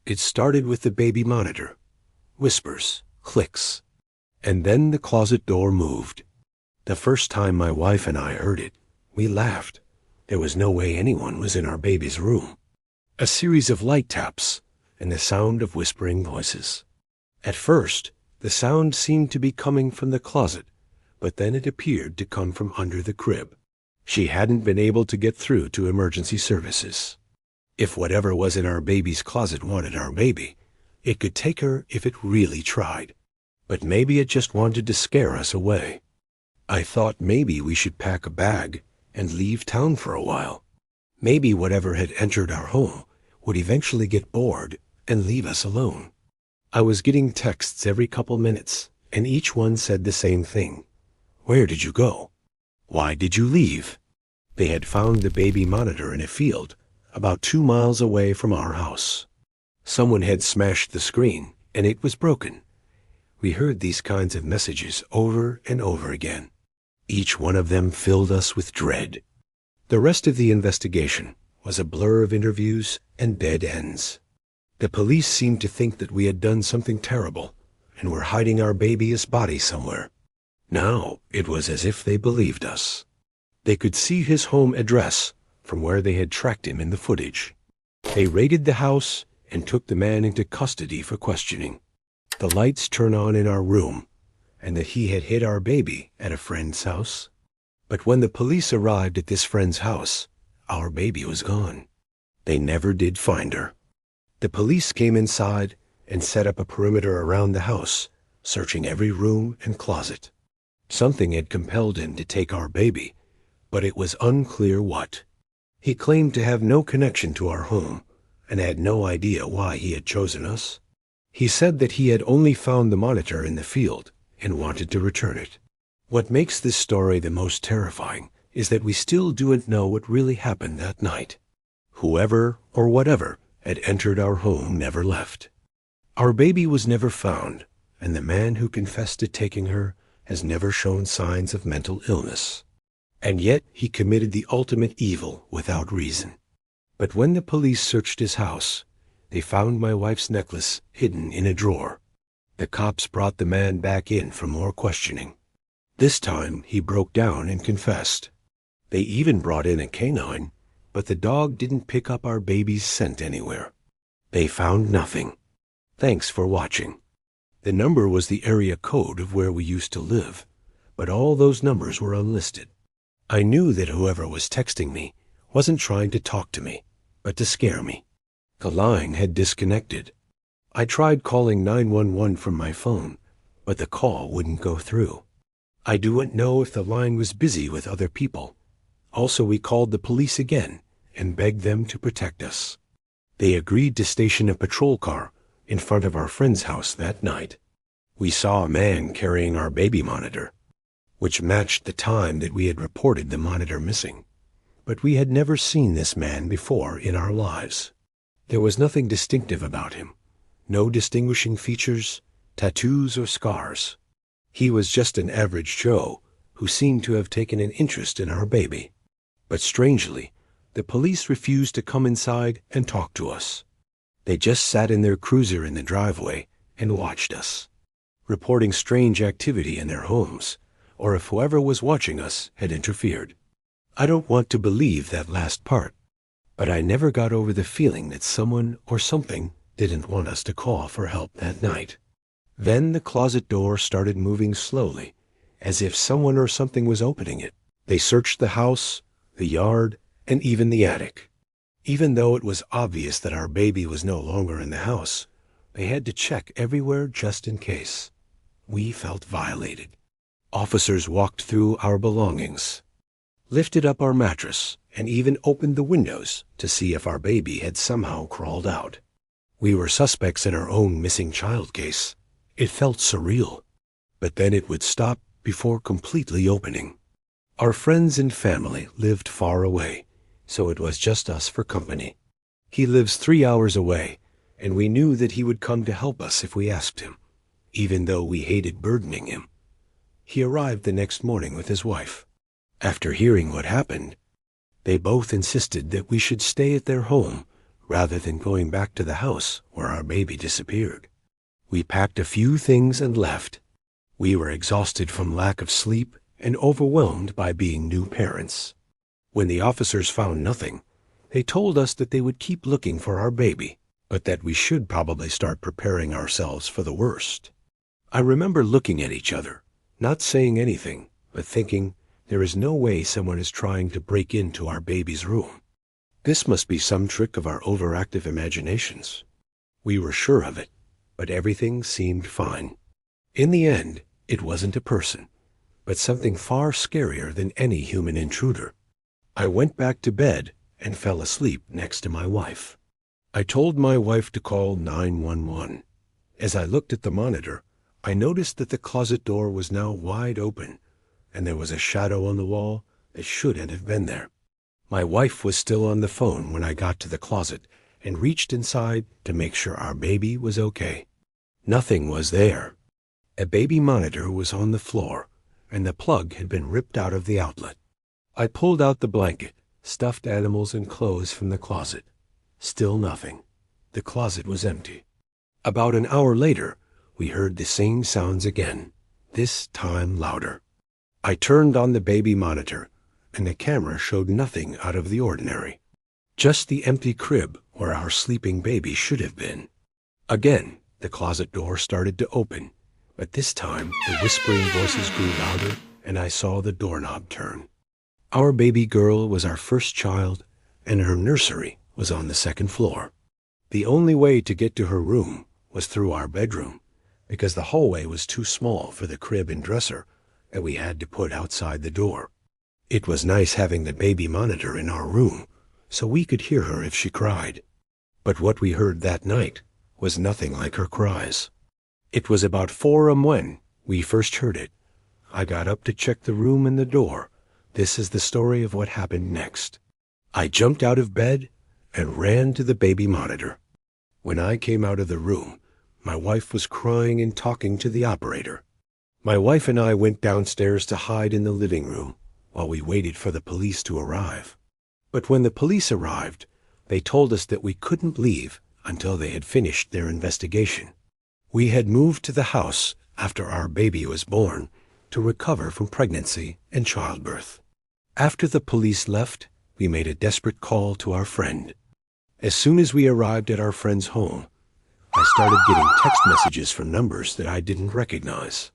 It started with the baby monitor, whispers, clicks, and then the closet door moved. The first time my wife and I heard it, we laughed. There was no way anyone was in our baby's room. A series of light taps and the sound of whispering voices. At first, the sound seemed to be coming from the closet, but then it appeared to come from under the crib. She hadn't been able to get through to emergency services. If whatever was in our baby's closet wanted our baby, it could take her if it really tried. But maybe it just wanted to scare us away. I thought maybe we should pack a bag and leave town for a while. Maybe whatever had entered our home would eventually get bored and leave us alone. I was getting texts every couple minutes, and each one said the same thing. Where did you go? Why did you leave? They had found the baby monitor in a field about 2 miles away from our house. Someone had smashed the screen, and it was broken. We heard these kinds of messages over and over again. Each one of them filled us with dread. The rest of the investigation was a blur of interviews and dead ends. The police seemed to think that we had done something terrible and were hiding our baby's body somewhere. Now it was as if they believed us. They could see his home address from where they had tracked him in the footage. They raided the house and took the man into custody for questioning. The lights turned on in our room, and that he had hid our baby at a friend's house. But when the police arrived at this friend's house, our baby was gone. They never did find her. The police came inside and set up a perimeter around the house, searching every room and closet. Something had compelled him to take our baby, but it was unclear what. He claimed to have no connection to our home and had no idea why he had chosen us. He said that he had only found the monitor in the field and wanted to return it. What makes this story the most terrifying is that we still don't know what really happened that night. Whoever or whatever had entered our home never left. Our baby was never found, and the man who confessed to taking her has never shown signs of mental illness. And yet he committed the ultimate evil without reason. But when the police searched his house, they found my wife's necklace hidden in a drawer. The cops brought the man back in for more questioning. This time he broke down and confessed. They even brought in a canine, but the dog didn't pick up our baby's scent anywhere. They found nothing. Thanks for watching. The number was the area code of where we used to live, but all those numbers were unlisted. I knew that whoever was texting me wasn't trying to talk to me, but to scare me. The line had disconnected. I tried calling 911 from my phone, but the call wouldn't go through. I didn't know if the line was busy with other people. Also, we called the police again and begged them to protect us. They agreed to station a patrol car in front of our friend's house that night. We saw a man carrying our baby monitor, which matched the time that we had reported the monitor missing. But we had never seen this man before in our lives. There was nothing distinctive about him. No distinguishing features, tattoos, or scars. He was just an average Joe who seemed to have taken an interest in our baby. But strangely, the police refused to come inside and talk to us. They just sat in their cruiser in the driveway and watched us, reporting strange activity in their homes, or if whoever was watching us had interfered. I don't want to believe that last part, but I never got over the feeling that someone or something didn't want us to call for help that night. Then the closet door started moving slowly, as if someone or something was opening it. They searched the house, the yard, and even the attic. Even though it was obvious that our baby was no longer in the house, they had to check everywhere just in case. We felt violated. Officers walked through our belongings, lifted up our mattress, and even opened the windows to see if our baby had somehow crawled out. We were suspects in our own missing child case. It felt surreal, but then it would stop before completely opening. Our friends and family lived far away, so it was just us for company. He lives 3 hours away, and we knew that he would come to help us if we asked him, even though we hated burdening him. He arrived the next morning with his wife. After hearing what happened, they both insisted that we should stay at their home rather than going back to the house where our baby disappeared. We packed a few things and left. We were exhausted from lack of sleep and overwhelmed by being new parents. When the officers found nothing, they told us that they would keep looking for our baby, but that we should probably start preparing ourselves for the worst. I remember looking at each other, not saying anything, but thinking, there is no way someone is trying to break into our baby's room. This must be some trick of our overactive imaginations. We were sure of it, but everything seemed fine. In the end, it wasn't a person, but something far scarier than any human intruder. I went back to bed and fell asleep next to my wife. I told my wife to call 911. As I looked at the monitor, I noticed that the closet door was now wide open, and there was a shadow on the wall that shouldn't have been there. My wife was still on the phone when I got to the closet and reached inside to make sure our baby was okay. Nothing was there. A baby monitor was on the floor, and the plug had been ripped out of the outlet. I pulled out the blanket, stuffed animals and clothes from the closet. Still nothing. The closet was empty. About an hour later, we heard the same sounds again, this time louder. I turned on the baby monitor, and the camera showed nothing out of the ordinary. Just the empty crib where our sleeping baby should have been. Again, the closet door started to open, but this time the whispering voices grew louder, and I saw the doorknob turn. Our baby girl was our first child, and her nursery was on the second floor. The only way to get to her room was through our bedroom, because the hallway was too small for the crib and dresser that we had to put outside the door. It was nice having the baby monitor in our room, so we could hear her if she cried. But what we heard that night was nothing like her cries. It was about 4 a.m. when we first heard it. I got up to check the room and the door. This is the story of what happened next. I jumped out of bed and ran to the baby monitor. When I came out of the room, my wife was crying and talking to the operator. My wife and I went downstairs to hide in the living room while we waited for the police to arrive. But when the police arrived, they told us that we couldn't leave until they had finished their investigation. We had moved to the house after our baby was born to recover from pregnancy and childbirth. After the police left, we made a desperate call to our friend. As soon as we arrived at our friend's home, I started getting text messages from numbers that I didn't recognize.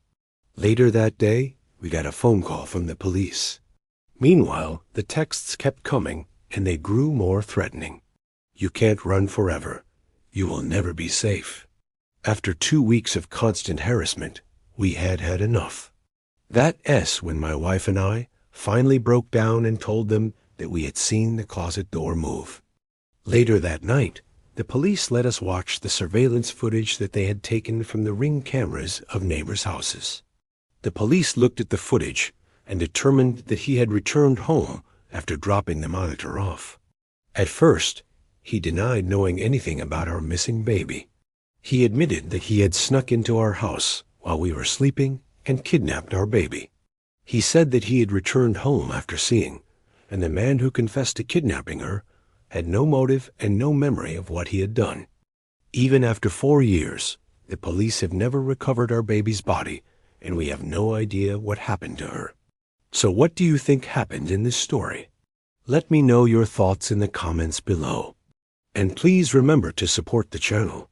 Later that day, we got a phone call from the police. Meanwhile, the texts kept coming, and they grew more threatening. You can't run forever. You will never be safe. After 2 weeks of constant harassment, we had had enough. That's when my wife and I finally broke down and told them that we had seen the closet door move. Later that night, the police let us watch the surveillance footage that they had taken from the Ring cameras of neighbors' houses. The police looked at the footage and determined that he had returned home after dropping the monitor off. At first, he denied knowing anything about our missing baby. He admitted that he had snuck into our house while we were sleeping and kidnapped our baby. He said that he had returned home after seeing, and the man who confessed to kidnapping her had no motive and no memory of what he had done. Even after 4 years, the police have never recovered our baby's body, and we have no idea what happened to her. So what do you think happened in this story? Let me know your thoughts in the comments below. And please remember to support the channel.